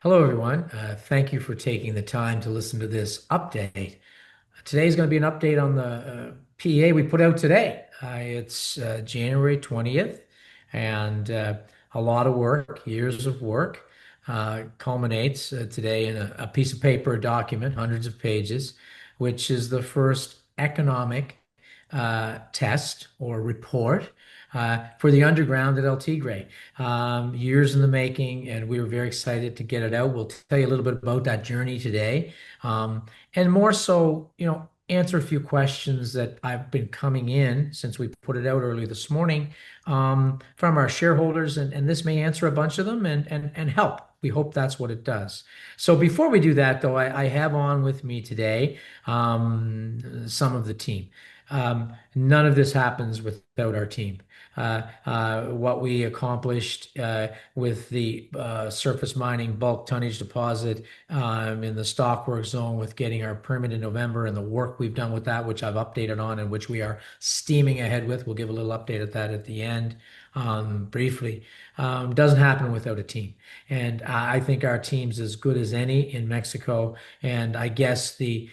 Hello, everyone. Thank you for taking the time to listen to this update. Today's going to be an update on the PEA we put out today. It's January 20th, and a lot of work, years of work, culminates today in a piece of paper, a document, hundreds of pages, which is the first economic test or report for the underground at El Tigre. Years in the making, and we were very excited to get it out. We'll tell you a little bit about that journey today, and more so, answer a few questions that I've been coming in since we put it out early this morning from our shareholders, and this may answer a bunch of them and help. We hope that's what it does. So before we do that, though, I have on with me today some of the team. None of this happens without our team. What we accomplished with the surface mining bulk tonnage deposit in the Stockwork zone with getting our permit in November and the work we've done with that, which I've updated on and which we are steaming ahead with. We'll give a little update at that at the end briefly. Doesn't happen without a team. And I think our team's as good as any in Mexico. And I guess the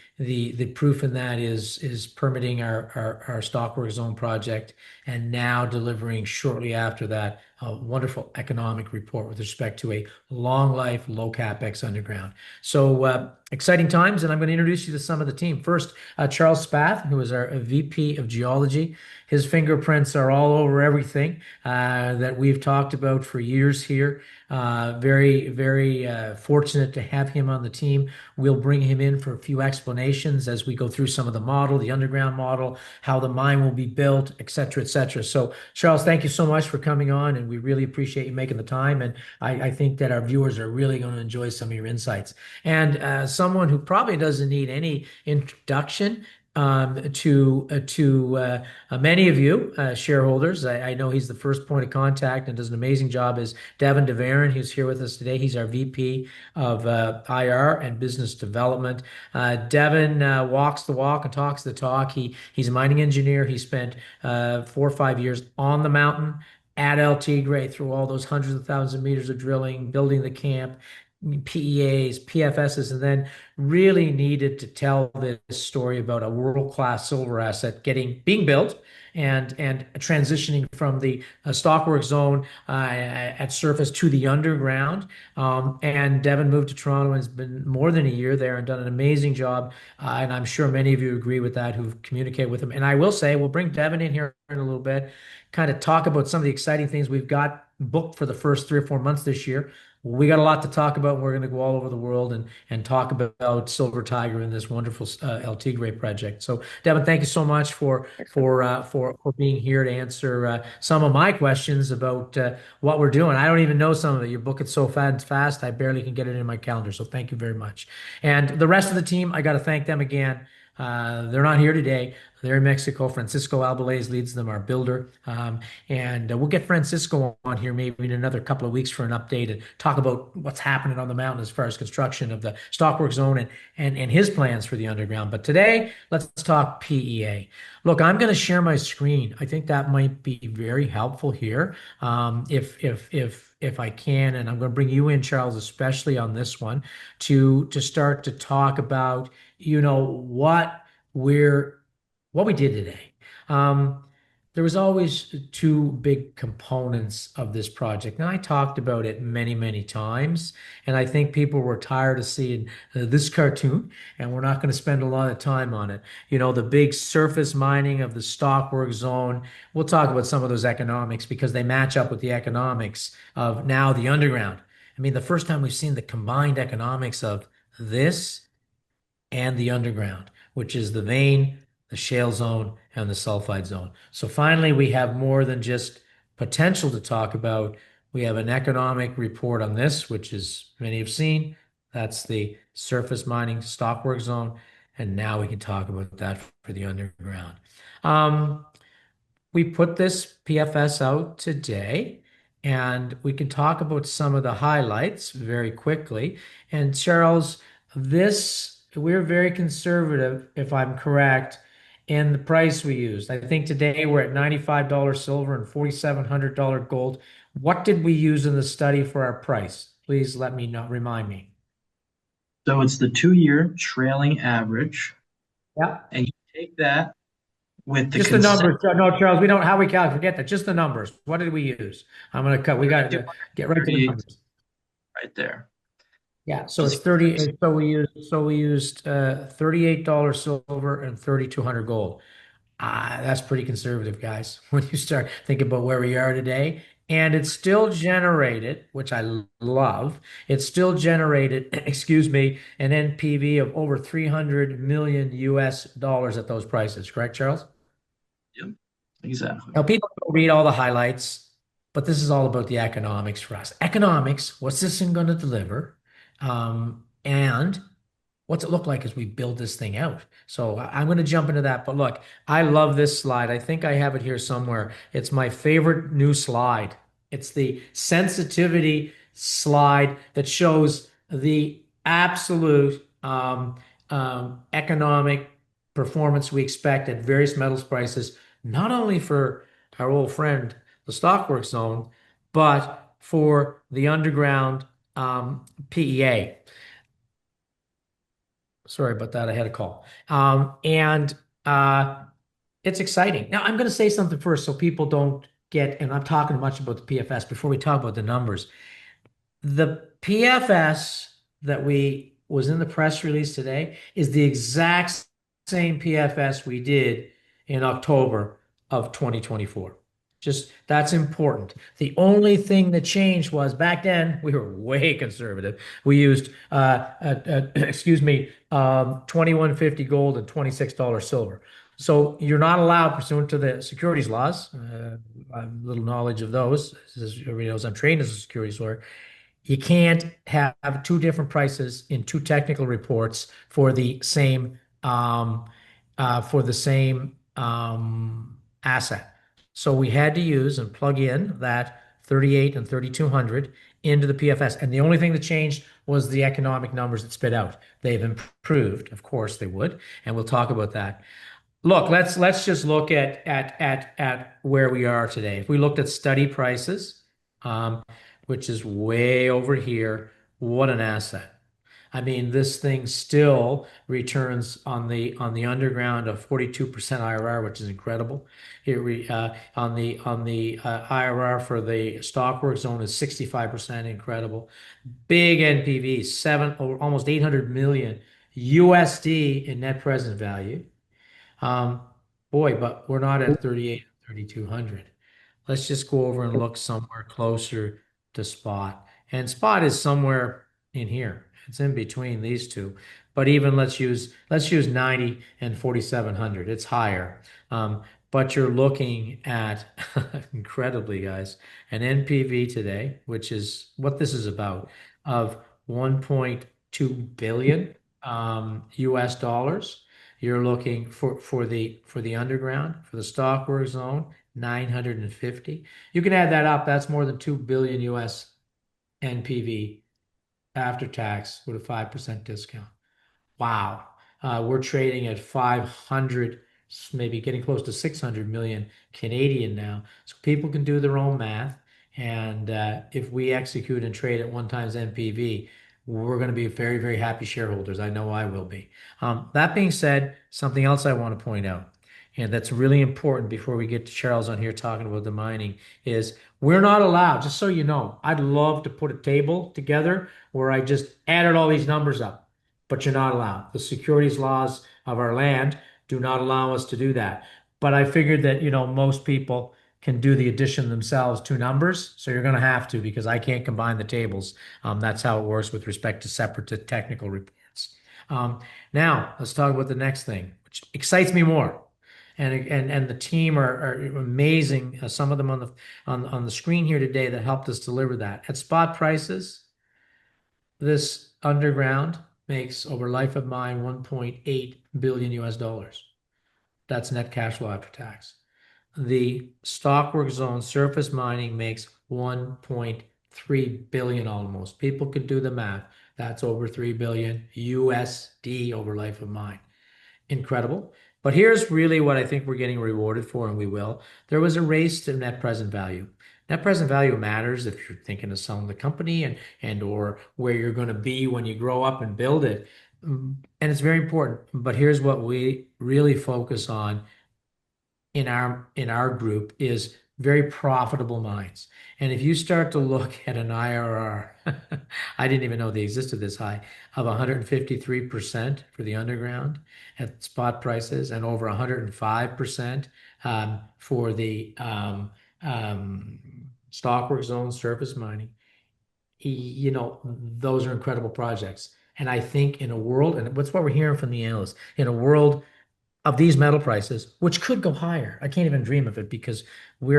proof in that is permitting our Stockwork zone project and now delivering shortly after that a wonderful economic report with respect to a long life, low capex underground. So exciting times, and I'm going to introduce you to some of the team. First, Charles Spath, who is our VP of Geology. His fingerprints are all over everything that we've talked about for years here. Very fortunate to have him on the team. We'll bring him in for a few explanations as we go through some of the model, the underground model, how the mine will be built, et cetera, et cetera. So, Charles, thank you so much for coming on, and we really appreciate you making the time. And I think that our viewers are really going to enjoy some of your insights. And someone who probably doesn't need any introduction to many of you shareholders. I know he's the first point of contact and does an amazing job. Is Devin DeVaron, who's here with us today. He's our VP of IR and Business Development. Devin walks the walk and talks the talk. He's a mining engineer. He spent 4 or 5 years on the mountain at El Tigre through all those hundreds of thousands of meters of drilling, building the camp, PEAs, PFSs, and then really needed to tell this story about a world-class silver asset being built and transitioning from the stockwork zone at surface to the underground. And Devin moved to Toronto and has been more than a year there and done an amazing job. And I'm sure many of you agree with that who've communicated with him. And I will say, we'll bring Devin in here in a little bit, kind of talk about some of the exciting things we've got booked for the first 3 or 4 months this year. We got a lot to talk about, and we're going to go all over the world and talk about Silver Tiger and this wonderful El Tigre project. So, Devin, thank you so much Excellent. for being here to answer some of my questions about what we're doing. I don't even know some of it. You book it so fast, I barely can get it in my calendar. So, thank you very much. And the rest of the team, I got to thank them again. They're not here today. They're in Mexico. Francisco Albalez leads them, our builder. And we'll get Francisco on here maybe in another couple of weeks for an update and talk about what's happening on the mountain as far as construction of the Stockwork zone and his plans for the underground. But today, let's talk PEA. Look, I'm going to share my screen. I think that might be very helpful here. If I can, and I'm going to bring you in, Charles, especially on this one, to start to talk about, we're what we did today. Um, there was always two big components of this project. And I talked about it many, many times. And I think people were tired of seeing this cartoon, and we're not going to spend a lot of time on it. The big surface mining of the Stockwork zone. We'll talk about some of those economics because they match up with the economics of now the underground. I mean, the first time we've seen the combined economics of this and the underground, which is the vein, the shale zone, and the sulfide zone. So finally, we have more than just potential to talk about. We have an economic report on this, which is many have seen. That's the surface mining stockwork zone. And now we can talk about that for the underground. Um, we put this PFS out today, and we can talk about some of the highlights very quickly. And Charles, we're very conservative, if I'm correct, in the price we used. I think today we're at $95 silver and $4,700 gold. What did we use in the study for our price? Please let me know, remind me. So it's the 2 year trailing average, Yeah. and you take that with the Just the consent numbers. No, Charles, we don't, how we calculate, forget that. Just the numbers. What did we use? I'm going to cut. We got to get right to the 238 numbers. right there. Yeah. So Just it's 30. So we used $38 silver and 3,200 gold. That's pretty conservative, guys, when you start thinking about where we are today. And it's still generated, which I love. It's still generated, excuse me, an NPV of over 300 million US dollars at those prices, correct, Charles? yep, exactly. Now, people don't read all the highlights, but this is all about the economics for us. Economics, what's this thing going to deliver? And what's it look like as we build this thing out? So I'm going to jump into that. But look, I love this slide. I think I have it here somewhere. It's my favorite new slide. It's the sensitivity slide that shows the absolute economic performance we expect at various metals prices, not only for our old friend, the Stockwork zone, but for the underground PEA. Sorry about that. I had a call. And it's exciting. Now, I'm going to say something first so people don't get, and I'm talking much about the PFS before we talk about the numbers. The PFS that we was in the press release today is the exact same PFS we did in October of 2024. Just that's important. The only thing that changed was back then we were way conservative. We used excuse me, 2150 gold and $26 silver. So you're not allowed pursuant to the securities laws. I have little knowledge of those. As everybody knows, I'm trained as a securities lawyer. You can't have two different prices in two technical reports for the same asset. So we had to use and plug in that 38 and 3200 into the PFS. And the only thing that changed was the economic numbers that spit out. They've improved, of course they would, and we'll talk about that. Look, let's just look at where we are today. If we looked at study prices, which is way over here, what an asset. I mean, this thing still returns on the underground of 42% IRR, which is incredible. On the IRR for the Stockwork zone is 65%, incredible. Big NPV, seven or almost 800 million USD in net present value. Um, Boy, but we're not at 38, 3,200. Let's just go over and look somewhere closer to spot. And spot is somewhere in here. It's in between these two. But even let's use 90 and 4,700. It's higher. But you're looking at incredibly, guys, an NPV today, which is what this is about, of 1.2 billion US dollars. You're looking for the underground, for the Stockwork zone, 950. You can add that up. That's more than 2 billion US NPV after tax with a 5% discount. Wow. We're trading at 500, maybe getting close to 600 million Canadian now. So people can do their own math. And if we execute and trade at one times NPV, we're going to be very, very happy shareholders. I know I will be. That being said, something else I want to point out, and that's really important before we get to Charles on here talking about the mining, is we're not allowed, just so you know, I'd love to put a table together where I just added all these numbers up, but you're not allowed. The securities laws of our land do not allow us to do that. But I figured that, most people can do the addition themselves to numbers. So you're going to have to because I can't combine the tables. That's how it works with respect to separate technical reports. Now, let's talk about the next thing, which excites me more. And the team are amazing. Some of them on the screen here today that helped us deliver that. At spot prices, this underground makes over life of mine 1.8 billion US dollars. That's net cash flow after tax. The Stockwork zone surface mining makes 1.3 billion almost. People could do the math. That's over 3 billion USD over life of mine. Incredible. But here's really what I think we're getting rewarded for, and we will. There was a race to net present value. Net present value matters if you're thinking of selling the company and or where you're going to be when you grow up and build it. And it's very important. But here's what we really focus on in our group is very profitable mines. And if you start to look at an IRR, I didn't even know they existed this high, of 153% for the underground at spot prices and over 105% for the Stockwork zone surface mining. Those are incredible projects. And I think in a world, and what's what we're hearing from the analysts, in a world of these metal prices, which could go higher. I can't even dream of it because we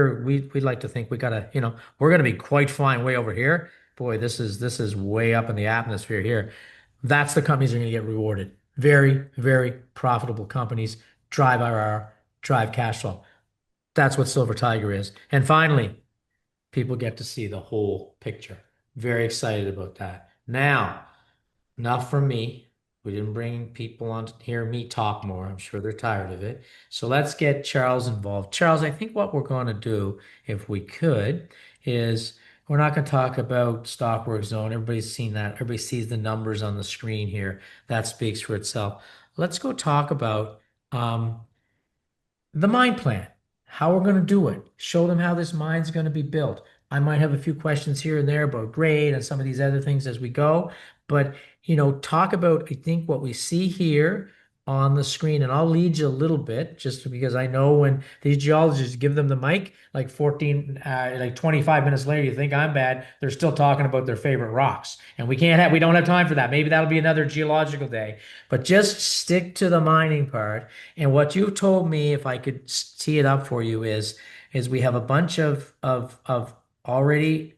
like to think we gotta, we're gonna be quite flying way over here. Boy, this is way up in the atmosphere here. That's the companies that are gonna get rewarded. Very, very profitable companies, drive IRR, drive cash flow. That's what Silver Tiger is. And finally, people get to see the whole picture. Very excited about that. Now, enough from me. We didn't bring people on to hear me talk more. I'm sure they're tired of it. So let's get Charles involved. Charles, I think what we're going to do, if we could, is we're not going to talk about Stockwork Zone. Everybody's seen that. Everybody sees the numbers on the screen here. That speaks for itself. Let's go talk about the mine plan, how we're going to do it, show them how this mine's going to be built. I might have a few questions here and there about grade and some of these other things as we go, but talk about, I think, what we see here on the screen, and I'll lead you a little bit just because I know when these geologists give them the mic, like 25 minutes later, you think I'm bad, they're still talking about their favorite rocks. And we don't have time for that. Maybe that'll be another geological day, but just stick to the mining part. And what you told me, if I could tee it up for you, is we have a bunch of already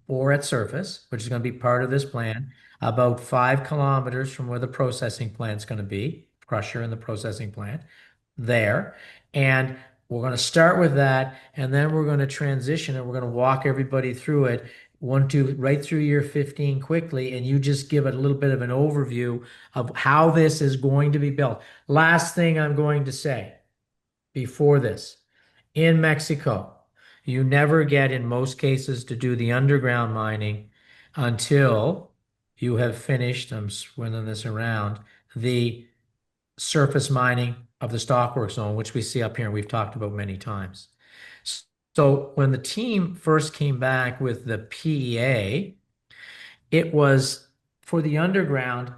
ore at surface, which is going to be part of this plan, about 5 kilometers from where the processing plant's going to be, crusher and the processing plant there. And we're going to start with that, and then we're going to transition and we're going to walk everybody through it right through year 15 quickly, and you just give it a little bit of an overview of how this is going to be built. Last thing I'm going to say before this, in Mexico, you never get, in most cases, to do the underground mining until you have finished, I'm swinging this around, the surface mining of the Stockwork zone, which we see up here and we've talked about many times. So when the team first came back with the PEA, it was for the underground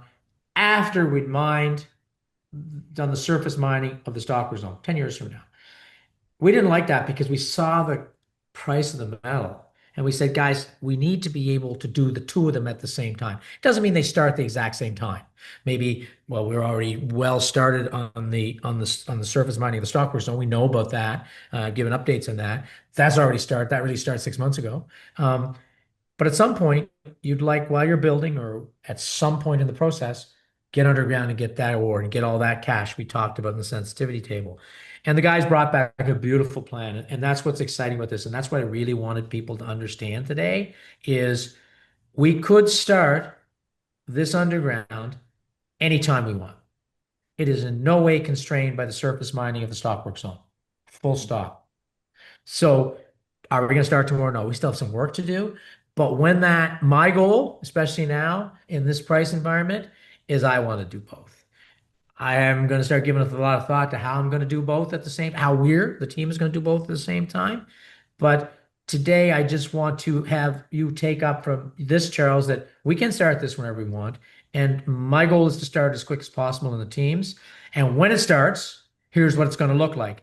after we'd done the surface mining of the Stockwork zone 10 years from now. We didn't like that because we saw the price of the metal and we said, guys, we need to be able to do the two of them at the same time. Doesn't mean they start the exact same time. Maybe, well, we're already well started on the surface mining of the Stockwork zone. We know about that, given updates on that. That's already started. That really started 6 months ago. But at some point, you'd like, while you're building or at some point in the process, get underground and get that award and get all that cash we talked about in the sensitivity table. And the guys brought back a beautiful plan. And that's what's exciting about this. And that's what I really wanted people to understand today is we could start this underground anytime we want. It is in no way constrained by the surface mining of the Stockwork zone. Full stop. So are we going to start tomorrow? No, we still have some work to do. But my goal, especially now in this price environment, is I want to do both. I am going to start giving a lot of thought to how I'm going to do both at the same, how the team is going to do both at the same time. But today, I just want to have you take up from this, Charles, that we can start this whenever we want. And my goal is to start as quick as possible in the teams. And when it starts, here's what it's going to look like.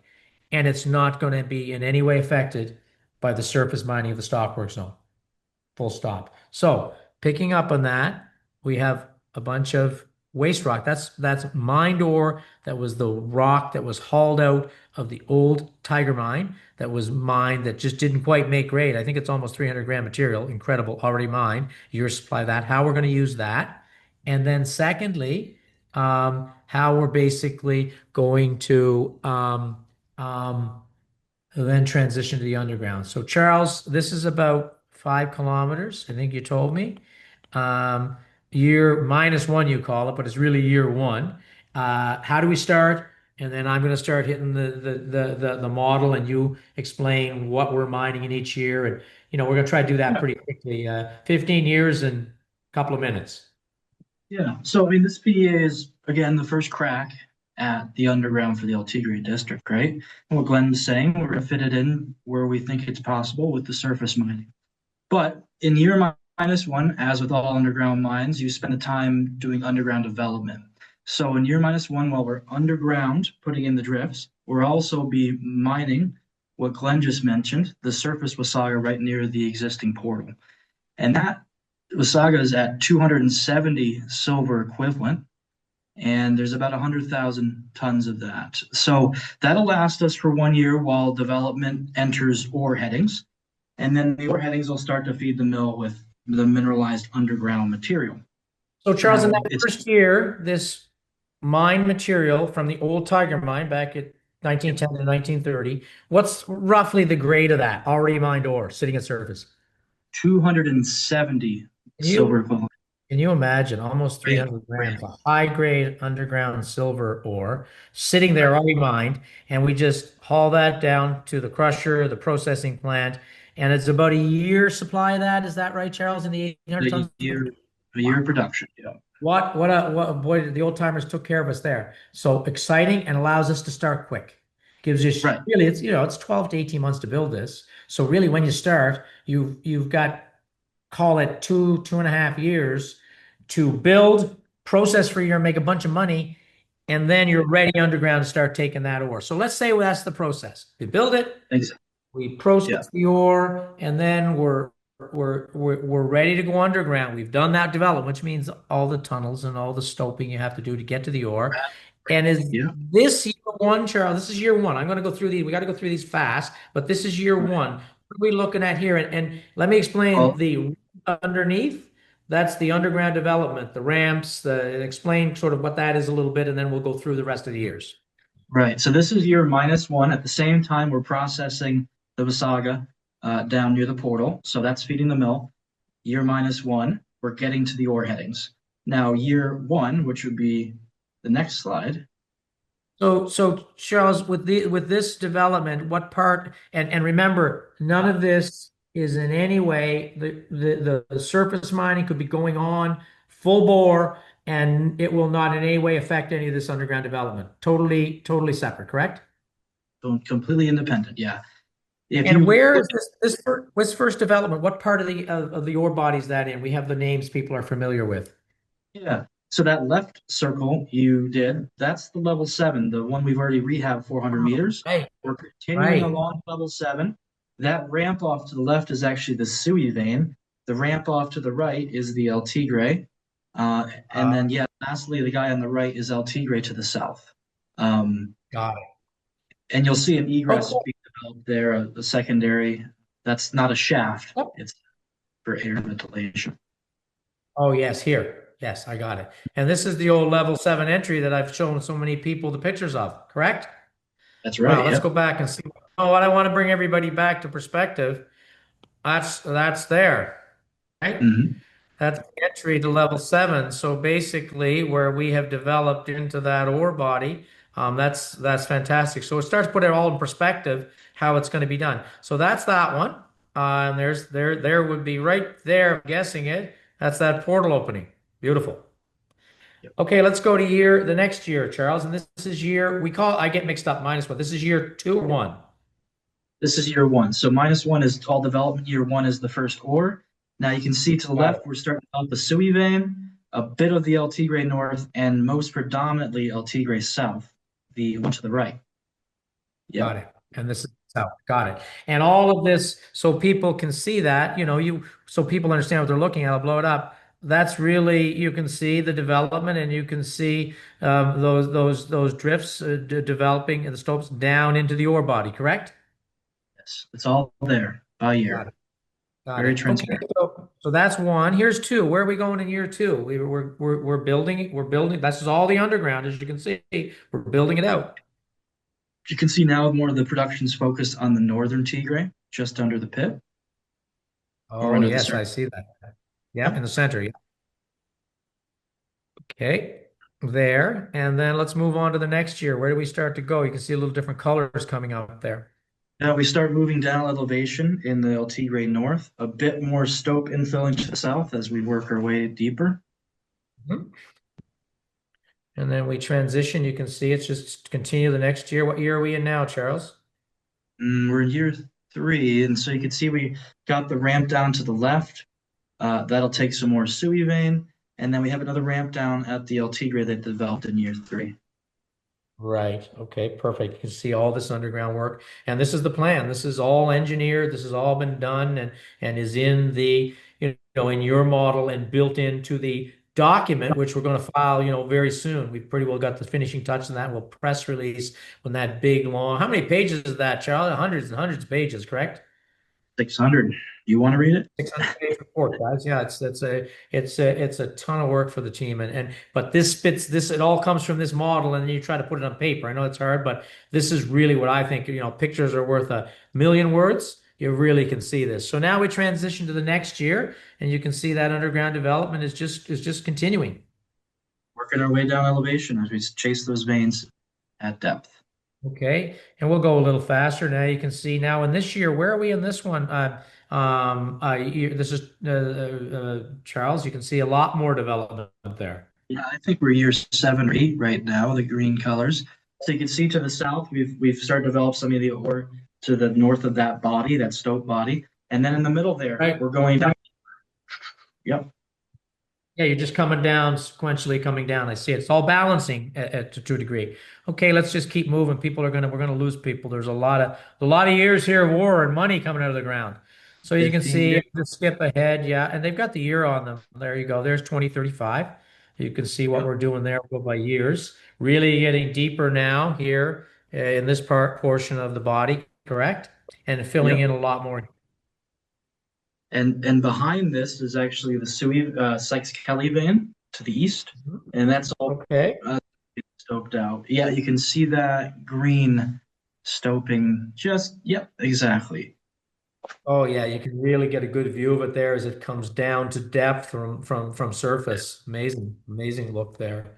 And it's not going to be in any way affected by the surface mining of the Stockwork zone. Full stop. So picking up on that, we have a bunch of waste rock. That's mined ore. That was the rock that was hauled out of the old Tigre mine that was mined that just didn't quite make grade. I think it's almost 300 gram material. Incredible, already mined. Your supply of that. How we're going to use that. And then secondly, how we're basically going to then transition to the underground. So Charles, this is about 5 kilometers, I think you told me. Year -1, you call it, but it's really year one. How do we start? and then I'm going to start hitting the model, and you explain what we're mining in each year, and we're going to try to do that Yeah. pretty quickly. 15 years and a couple of minutes. Yeah. So, I mean, this PEA is, again, the first crack at the underground for the El Tigre district, right? And what Glenn's saying, we're going to fit it in where we think it's possible with the surface mining. But in minus one, as with all underground mines, you spend the time doing underground development. So in year minus one, while we're underground putting in the drifts, we'll also be mining what Glenn just mentioned, the surface Wasaga right near the existing portal. And that Wasaga is at 270 silver equivalent, and there's about 100,000 tons of that. So that'll last us for 1 year while development enters ore headings. And then the ore headings will start to feed the mill with the mineralized underground material. So, Charles, in Now, that first year, this mine material from the old Tiger mine back at 1910 to 1930, what's roughly the grade of that already mined ore sitting at surface? 270 Can silver you equivalent. can you imagine almost Right, 300 right, grams of high grade underground silver ore sitting there already mined, and we just haul that down to the crusher, the processing plant, and it's about a year supply of that. Is that right, Charles? In the 800 a tons? year, a Wow. year of production. Yeah, What a boy, the old timers took care of us there. So exciting and allows us to start quick. Gives you right, really it's 12 to 18 months to build this. So really when you start, you've got call it 2.5 years to build, process for a year, make a bunch of money, and then you're ready underground to start taking that ore. So let's say that's the process. We build it, exactly. we Yeah, process the ore, and then we're ready to go underground. We've done that development, which means all the tunnels and all the stoping you have to do to get to the ore. And is yeah, this year one, Charles? This is year one. I'm going to go through these. We got to go through these fast, but this is year right. one. What are we looking at here? And let me explain Well, the underneath. That's the underground development, the ramps, explain sort of what that is a little bit, and then we'll go through the rest of the years. right. So this is year minus one. At the same time, we're processing the Wasaga down near the portal. So that's feeding the mill. Year minus one, we're getting to the ore headings. Now, year one, which would be the next slide. So Charles, with this development, what part, and remember, none of this is in any way the surface mining could be going on full bore, and it will not in any way affect any of this underground development. Totally separate, correct? So completely independent. Yeah. If And you where look, is this first development? What part of the ore body is that in? We have the names people are familiar with. yeah. So that left circle you did, that's the level seven, the one we've already rehabbed 400 Oh, meters. right, We're continuing right. along level seven. That ramp off to the left is actually the Sui vein. The ramp off to the right is the El Tigre. And Uh, then, yeah, lastly, the guy on the right is El Tigre to the south. Um, got it. and you'll see an egress Okay. being developed there, a secondary. That's not a shaft, Yep. it's for air ventilation. Oh, yes, here. Yes, I got it. And this is the old level seven entry that I've shown so many people the pictures of, correct? That's Wow, right. let's Yep. go back and see. Oh, what I want to bring everybody back to perspective. That's there, right? Hmm. That's the entry to level seven. So basically, where we have developed into that ore body, that's fantastic. So it starts to put it all in perspective how it's going to be done. So that's that one. And there would be right there, I'm guessing it. That's that portal opening. Beautiful. Okay, let's go to the next year, Charles. And this is year I get mixed up minus one. This is year two or one. This is year one. So minus one is all development. Year one is the first ore. Now you can see to the Got it. left, we're starting out the Sui vein, a bit of the El Tigre north, and most predominantly El Tigre south, the one to the right. Got Yep, it. And this is south. Got it. And all of this, so people can see that, so people understand what they're looking at. I'll blow it up. That's really, you can see the development, and you can see those drifts developing and the stopes down into the ore body, correct? yes, it's all there by Got year. it. Got Very it. Okay. transparent. So that's one. Here's two. Where are we going in year two? We're building. We're building. This is all the underground, as you can see. We're building it out. You can see now more of the production's focused on the northern Tigre, just under the pit or Oh, under the yes, I surface. see that. Yeah, in Yep. the center. Yeah. Okay. there. And then let's move on to the next year. Where do we start to go? You can see a little different colors coming up there. Now we start moving down elevation in the El Tigre North, a bit more stope infilling to the south as we work our way deeper. Mhm. And then we transition. You can see it's just continue the next year. What year are we in now, Charles? We're in year three, and so you can see we got the ramp down to the left. That'll take some more Sui vein, and then we have another ramp down at the El Tigre that developed in year three. Right. Okay, perfect. You can see all this underground work. And this is the plan. This is all engineered. This has all been done and is in the, in your model and built into the document, which we're going to file, very soon. We've pretty well got the finishing touch on that. We'll press release when that big long. How many pages is that, Charlie? Hundreds and hundreds of pages, correct? 600. You want to read it? 600-page report, guys. Yeah, it's a ton of work for the team, and but this fits this. It all comes from this model, and then you try to put it on paper. I know it's hard, but this is really what I think. Pictures are worth a million words. You really can see this. So now we transition to the next year, and you can see that underground development is just continuing. Working our way down elevation as we chase those veins at depth. Okay, and we'll go a little faster. Now you can see now in this year, where are we in this one? This is Charles. You can see a lot more development there. Yeah, I think we're year 7 or 8 right now, the green colors. So you can see to the south, we've started to develop some of the ore to the north of that body, that stope body. And then in the middle there, Right. we're going down. Yep, Yeah, you're just coming down, sequentially coming down. I see it. It's all balancing to a degree. Okay, let's just keep moving. We're gonna lose people. There's a lot of years here of war and money coming out of the ground. So you can 15 see years. the skip ahead, yeah, and they've got the year on them. There you go. There's 2035. You can see what Yep. we're doing there. We'll go by years. Really getting deeper now here in this portion of the body, correct? And filling Yep. in a lot more. And behind this is actually the Sui Sykes Kelly vein to the east, Mhm. and that's all Okay. uh, stoped out. Yeah, you can see that green stoping. Just yep, exactly. Oh yeah, you can really get a good view of it there as it comes down to depth from surface. Amazing, amazing look there.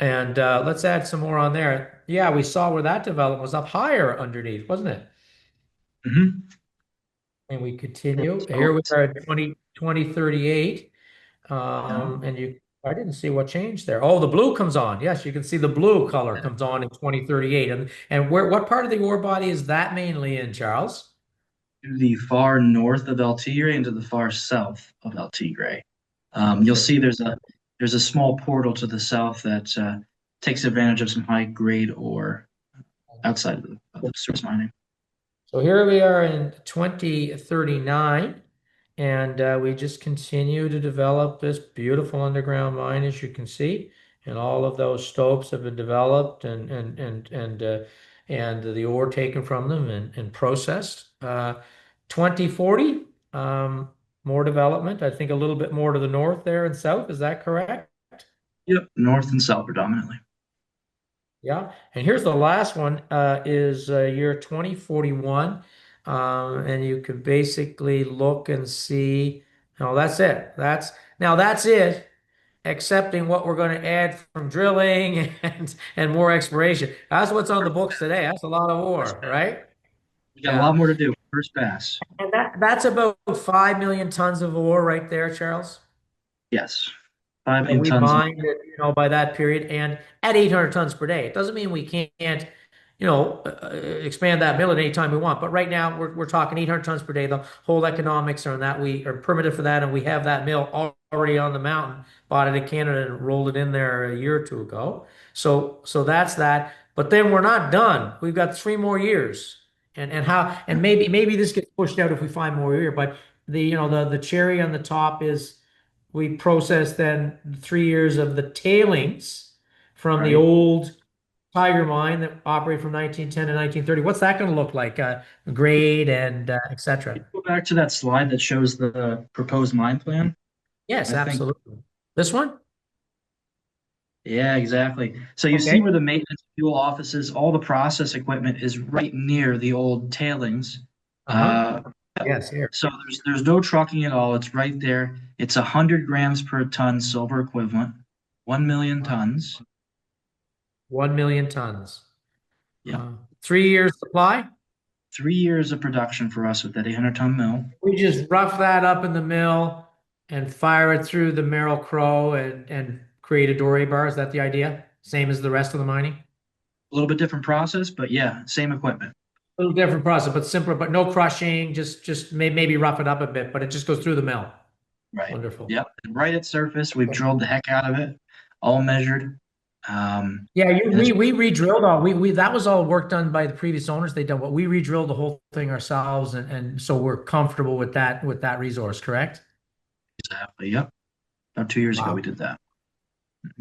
And let's add some more on there. Yeah, we saw where that development was up higher underneath, wasn't it? Hmm. And we continue. So Here we are at 2038. yeah, I didn't see what changed there. Oh, the blue comes on. Yes, you can see the blue color comes on in 2038. And what part of the ore body is that mainly in, Charles? to the far north of El Tigre and to the far south of El Tigre. You'll Perfect. see there's a small portal to the south that takes advantage of some high grade ore outside of the surface mining. So here we are in 2039, and we just continue to develop this beautiful underground mine, as you can see. And all of those stopes have been developed and the ore taken from them and processed. 2040, more development. I think a little bit more to the north there and south. Is that correct? Yep, north and south predominantly. Yeah, and here's the last one is year 2041. And you can basically look and see, no, that's it. That's it, accepting what we're going to add from drilling and more exploration. That's what's on the books today. That's a lot of First ore, pass. right? We got a lot Yeah. more to do. First pass. And that's about 5 million tons of ore right there, Charles. Yes. 5 million We tons. mined it, by that period and at 800 tons per day. It doesn't mean we can't, expand that mill at any time we want. But right now we're talking 800 tons per day. The whole economics are on that. We are permitted for that, and we have that mill already on the mountain. Bought it in Canada and rolled it in there a year or two ago. So that's that. But then we're not done. We've got 3 more years. And maybe this gets pushed out if we find more here. But the cherry on the top is we process then 3 years of the tailings from the Right. old Tiger mine that operated from 1910 to 1930. What's that going to look like? Grade and et cetera. Go back to that slide that shows the proposed mine plan. Yes, I think, absolutely. This one? yeah, exactly. So you see Okay. where the maintenance fuel offices, all the process equipment is right near the old tailings. Uh-huh. Uh, Yes, here. so there's no trucking at all. It's right there. It's 100 grams per ton silver equivalent, 1 million tons. 1 million tons. Yeah. 3 years supply? 3 years of production for us with that 800-ton mill. We just rough that up in the mill and fire it through the Merrill Crow and create a doré bar. Is that the idea? Same as the rest of the mining? A little bit different process, but yeah, same equipment. A little different process, but simpler, but no crushing, just maybe rough it up a bit, but it just goes through the mill. Right. Wonderful. Yep. And right at surface, we've drilled the heck out of it, all measured. Yeah, And it's we re-drilled all we that was all work done by the previous owners. They done what we re-drilled the whole thing ourselves, and so we're comfortable with that resource, correct? exactly, yep. About 2 years ago, we Wow. did that.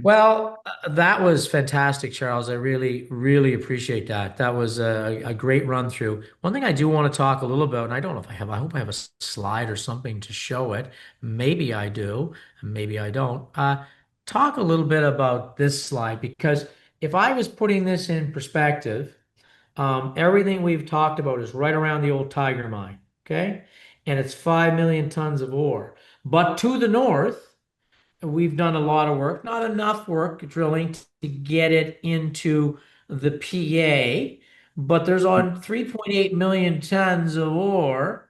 Well, that was fantastic, Charles. I really, really appreciate that. That was a great run through. One thing I do want to talk a little about, and I don't know if I have, I hope I have a slide or something to show it. Maybe I do, maybe I don't. Talk a little bit about this slide because if I was putting this in perspective, everything we've talked about is right around the old Tiger mine, okay? And it's 5 million tons of ore. But to the north, we've done a lot of work, not enough work drilling to get it into the PA, but there's on 3.8 million tons of ore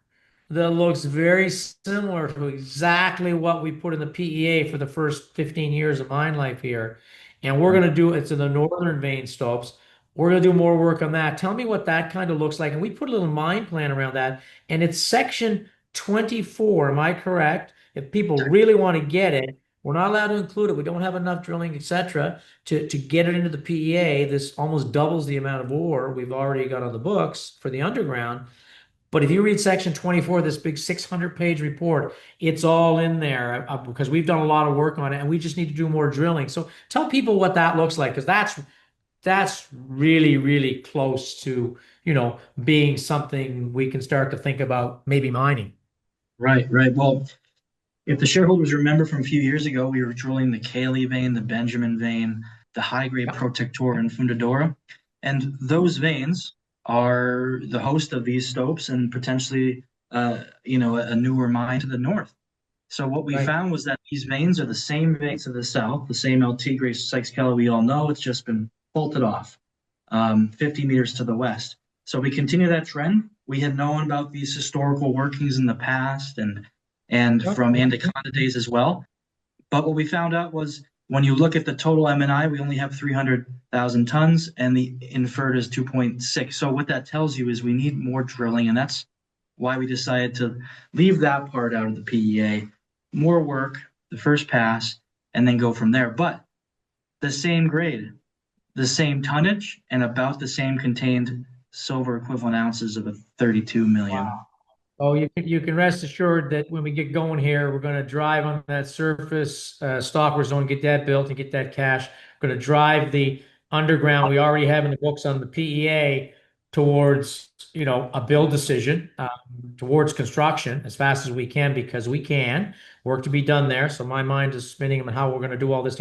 that looks very similar to exactly what we put in the PEA for the first 15 years of mine life here. And we're Right. going to do it's in the northern vein stopes. We're going to do more work on that. Tell me what that kind of looks like. And we put a little mine plan around that. And it's section 24. Am I correct? If people really want to get it, we're not allowed to include it. We don't have enough drilling, etc., to get it into the PEA. This almost doubles the amount of ore we've already got on the books for the underground. But if you read section 24, this big 600-page report, it's all in there because we've done a lot of work on it and we just need to do more drilling. So tell people what that looks like because that's really, really close to, being something we can start to think about maybe mining. Right, right. Well, if the shareholders remember from a few years ago, we were drilling the Cayley vein, the Benjamin vein, the high-grade Yep. Protector and Fundadora. And those veins are the host of these stopes and potentially, a newer mine to the north. So what we Right. found was that these veins are the same veins to the south, the same El Tigre Sykes-Keller we all know. It's just been faulted off 50 meters to the west. So we continue that trend. We had known about these historical workings in the past and Yep. from Anaconda days as well. But what we found out was when you look at the total M&I, we only have 300,000 tons and the inferred is 2.6. So what that tells you is we need more drilling, and that's why we decided to leave that part out of the PEA. More work, the first pass, and then go from there. But the same grade, the same tonnage, and about the same contained silver equivalent ounces of a 32 million. Oh, you can rest assured that when we get going here, we're going to drive on that surface Stockwork zone, get that built and get that cash. We're going to drive the underground we already have in the books on the PEA towards, a build decision, towards construction as fast as we can because we can. Work to be done there. So my mind is spinning on how we're going to do all this.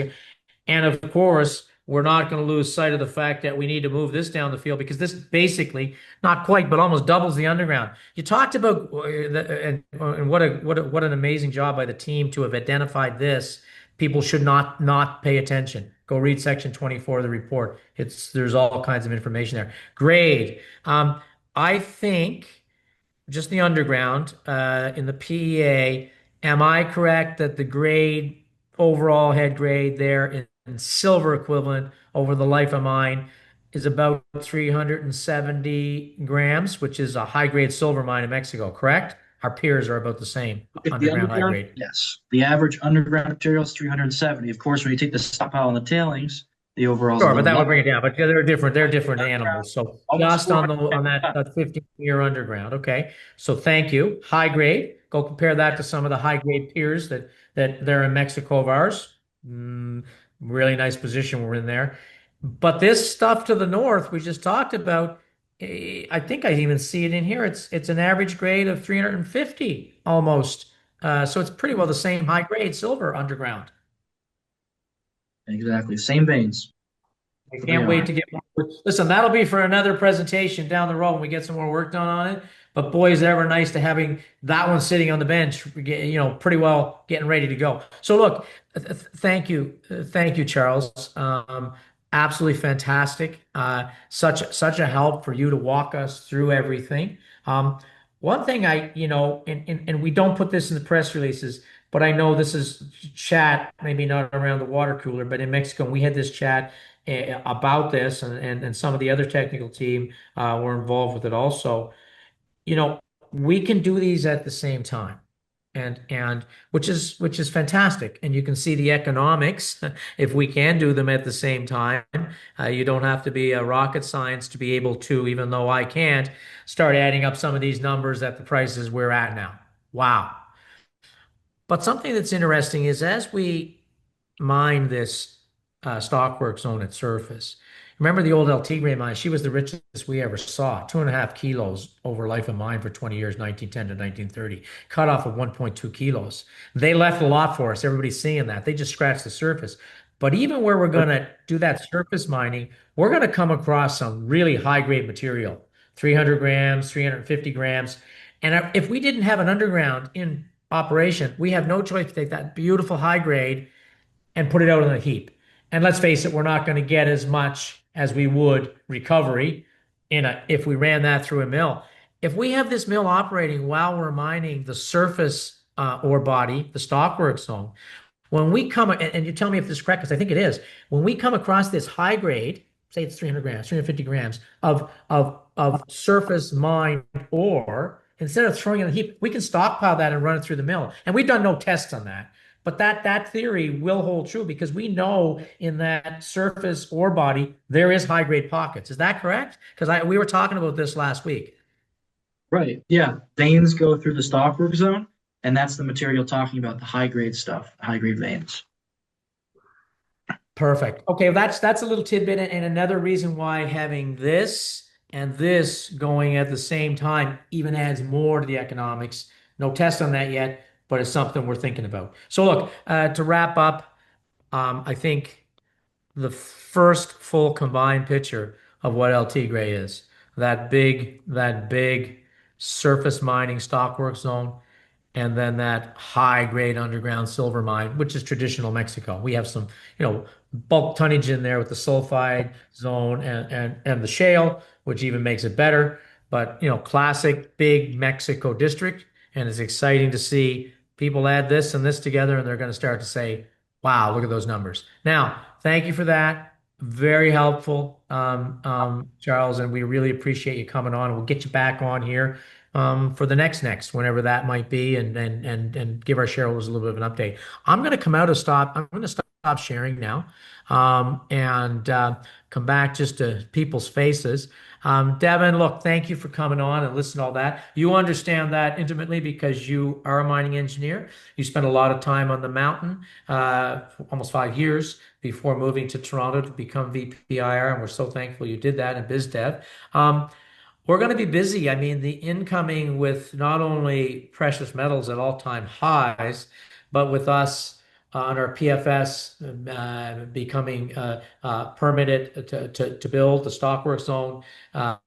And of course, we're not going to lose sight of the fact that we need to move this down the field because this basically, not quite, but almost doubles the underground. You talked about and what an amazing job by the team to have identified this. People should not pay attention. Go read section 24 of the report. There's all kinds of information there. Grade. I think just the underground in the PEA. Am I correct that the grade, overall head grade there in silver equivalent over the life of mine is about 370 grams, which is a high grade silver mine in Mexico, correct? Our peers are about the same If the underground high underground, grade. yes. The average underground material is 370. Of course, when you take the stockpile and the tailings, the overall is a Sure, but little that lower. would bring it down. But they're different. They're different Underground, animals. So almost just on 400. the on that 15-year underground. Okay. So thank you. High grade. Go compare that to some of the high grade peers that they're in Mexico of ours. Really nice position we're in there. But this stuff to the north we just talked about, I think I even see it in here. It's an average grade of 350 almost. So it's pretty well the same high grade silver underground. Exactly. Same veins. I They can't wait are. to get more. Listen, that'll be for another presentation down the road when we get some more work done on it. But boy, is it ever nice to having that one sitting on the bench, pretty well getting ready to go. So look, thank you, Charles. Absolutely fantastic. Such a help for you to walk us through everything. Um, One thing and we don't put this in the press releases, but I know this is chat, maybe not around the water cooler, but in Mexico, we had this chat about this, and some of the other technical team were involved with it also. You know, we can do these at the same time. And which is fantastic. And you can see the economics if we can do them at the same time. You don't have to be a rocket science to be able to, even though I can't, start adding up some of these numbers at the prices we're at now. Wow. But something that's interesting is as we mine this Stockwork zone at surface, remember the old El Tigre mine? She was the richest we ever saw, 2.5 kilos over life of mine for 20 years, 1910 to 1930, cut off of 1.2 kilos. They left a lot for us. Everybody's seeing that. They just scratched the surface. But even where we're going to do that surface mining, we're going to come across some really high grade material, 300 grams, 350 grams. And if we didn't have an underground in operation, we have no choice to take that beautiful high grade and put it out on a heap. And let's face it, we're not going to get as much as we would recovery if we ran that through a mill. If we have this mill operating while we're mining the surface ore body, the stockwork zone, when we come, and you tell me if this is correct, because I think it is, when we come across this high grade, say it's 300 grams, 350 grams of surface mined ore, instead of throwing it in a heap, we can stockpile that and run it through the mill. And we've done no tests on that. But that theory will hold true because we know in that surface ore body there is high grade pockets. Is that correct? Because we were talking about this last week. Right. Yeah. Veins go through the stockwork zone, and that's the material talking about the high grade stuff, high grade veins. Perfect. Okay, that's a little tidbit, and another reason why having this and this going at the same time even adds more to the economics. No test on that yet, but it's something we're thinking about. So look, to wrap up, I think the first full combined picture of what El Tigre is, that big surface mining stockwork zone and then that high grade underground silver mine, which is traditional Mexico. We have some, bulk tonnage in there with the sulfide zone and the shale, which even makes it better. But, classic big Mexico district. And it's exciting to see people add this and this together, and they're going to start to say, wow, look at those numbers. Now, thank you for that. Very helpful, Charles, and we really appreciate you coming on. We'll get you back on here for the next, whenever that might be, and give our shareholders a little bit of an update. I'm going to stop sharing now, and come back just to people's faces. Devin, look, thank you for coming on and listening to all that. You understand that intimately because you are a mining engineer. You spent a lot of time on the mountain, almost 5 years before moving to Toronto to become VPIR, and we're so thankful you did that in BizDev. We're going to be busy. I mean, the incoming with not only precious metals at all-time highs, but with us on our PFS becoming permitted to build the stockwork zone,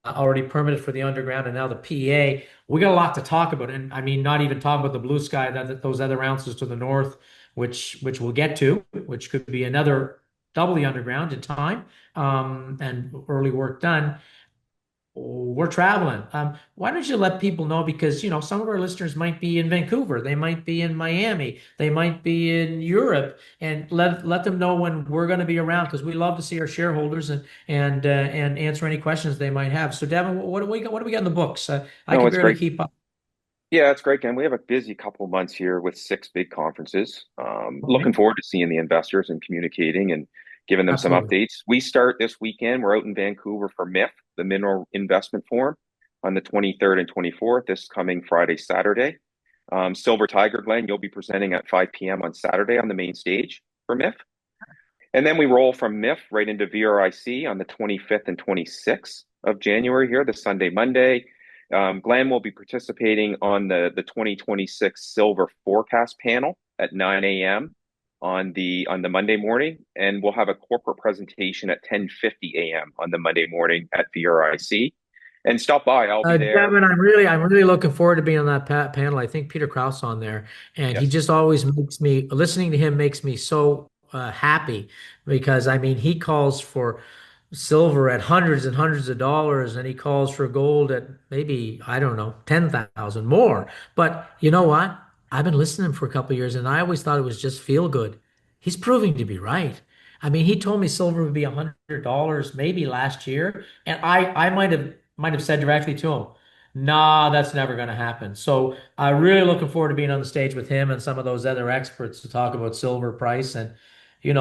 already permitted for the underground, and now the PEA. We got a lot to talk about, and I mean, not even talking about the blue sky, those other ounces to the north, which we'll get to, which could be another doubly underground in time, and early work done. We're traveling. Why don't you let people know? Because, some of our listeners might be in Vancouver, they might be in Miami, they might be in Europe, and let them know when we're going to be around because we love to see our shareholders and answer any questions they might have. So, Devin, what do we got? What do we got in the books? I No, can it's barely great. keep up. Yeah, it's great, Ken. We have a busy couple months here with six big conferences. Looking Okay, forward to seeing the investors and communicating and giving them some absolutely. updates. We start this weekend. We're out in Vancouver for MIF, the Mineral Investment Forum, on the 23rd and 24th, this coming Friday, Saturday. Silver Tiger Glen, you'll be presenting at 5 p.m. on Saturday on the main stage for MIF. And then we roll from MIF right into VRIC on the 25th and 26th of January here, the Sunday, Monday. Glenn will be participating on the 2026 Silver Forecast panel at 9 a.m. on the Monday morning, and we'll have a corporate presentation at 10:50 a.m. on the Monday morning at VRIC. And stop by, I'll be there. Devin, I'm really looking forward to being on that panel. I think Peter Krause on there, and he Yes. just always makes me listening to him makes me so happy because I mean he calls for silver at hundreds and hundreds of dollars, and he calls for gold at maybe, I don't know, 10,000 more. But you know what? I've been listening for a couple of years, and I always thought it was just feel good. He's proving to be right. I mean, he told me silver would be $100 maybe last year, and I might have said directly to him, "Nah, that's never going to happen." So I'm really looking forward to being on the stage with him and some of those other experts to talk about silver price. And it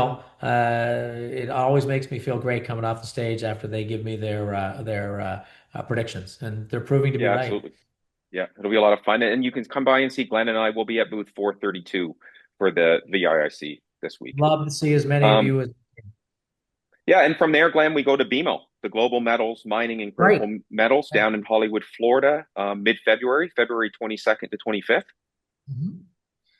always makes me feel great coming off the stage after they give me their predictions, and they're proving to be Yeah, right. absolutely. Yeah, it'll be a lot of fun. And you can come by and see Glenn and I will be at booth 432 for the VIIC this week. Love to see as many of Um, you as yeah, and from there, Glenn, we go to BMO, the Global Metals, Mining and right. Critical Metals down in Hollywood, Florida, mid-February, February 22nd to 25th. Mhm.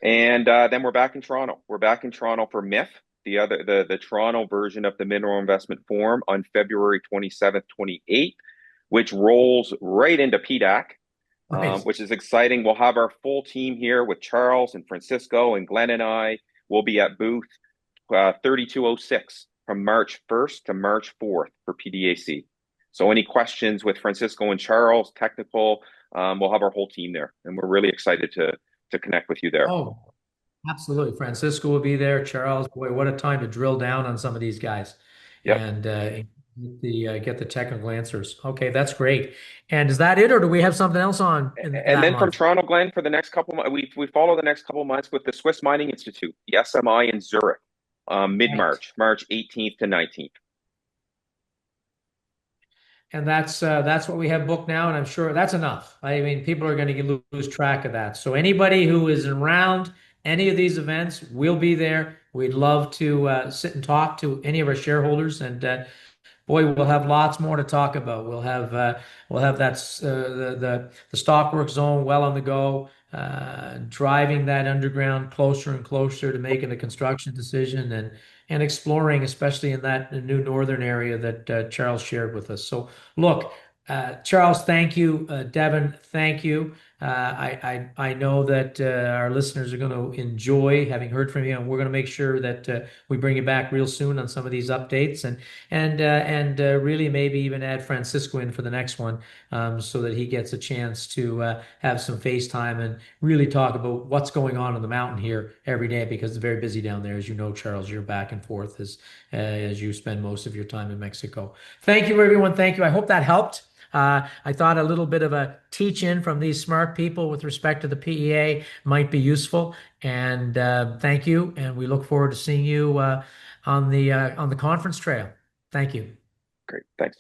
And then we're back in Toronto. We're back in Toronto for MIF, the Toronto version of the Mineral Investment Forum on February 27th, 28th, which rolls right into PDAC, Right. which is exciting. We'll have our full team here with Charles and Francisco and Glenn and I. We'll be at booth 3206 from March 1st to March 4th for PDAC. So any questions with Francisco and Charles, technical, we'll have our whole team there, and we're really excited to connect with you there. Oh, absolutely. Francisco will be there. Charles, boy, what a time to drill down on some of these guys Yep. and get the technical answers. Okay, that's great. And is that it, or do we have something else on in And that then from month? Toronto, Glenn, for the next couple months, we follow the next couple months with the Swiss Mining Institute, the SMI in Zurich, Right. mid-March, March 18th to 19th. And that's what we have booked now, and I'm sure that's enough. I mean, people are going to lose track of that. So anybody who is around any of these events, we'll be there. We'd love to sit and talk to any of our shareholders, and boy, we'll have lots more to talk about. We'll have the Stockwork zone well on the go, driving that underground closer and closer to making a construction decision and exploring, especially in that new northern area that Charles shared with us. So, look, Charles, thank you. Devin, thank you. I know that our listeners are going to enjoy having heard from you, and we're going to make sure that we bring you back real soon on some of these updates, and really maybe even add Francisco in for the next one, so that he gets a chance to have some FaceTime and really talk about what's going on in the mountain here every day because it's very busy down there. As you know, Charles, you're back and forth as you spend most of your time in Mexico. Thank you, everyone. Thank you. I hope that helped. I thought a little bit of a teach in from these smart people with respect to the PEA might be useful. And thank you. And we look forward to seeing you on the conference trail. Thank you. Great. Thanks.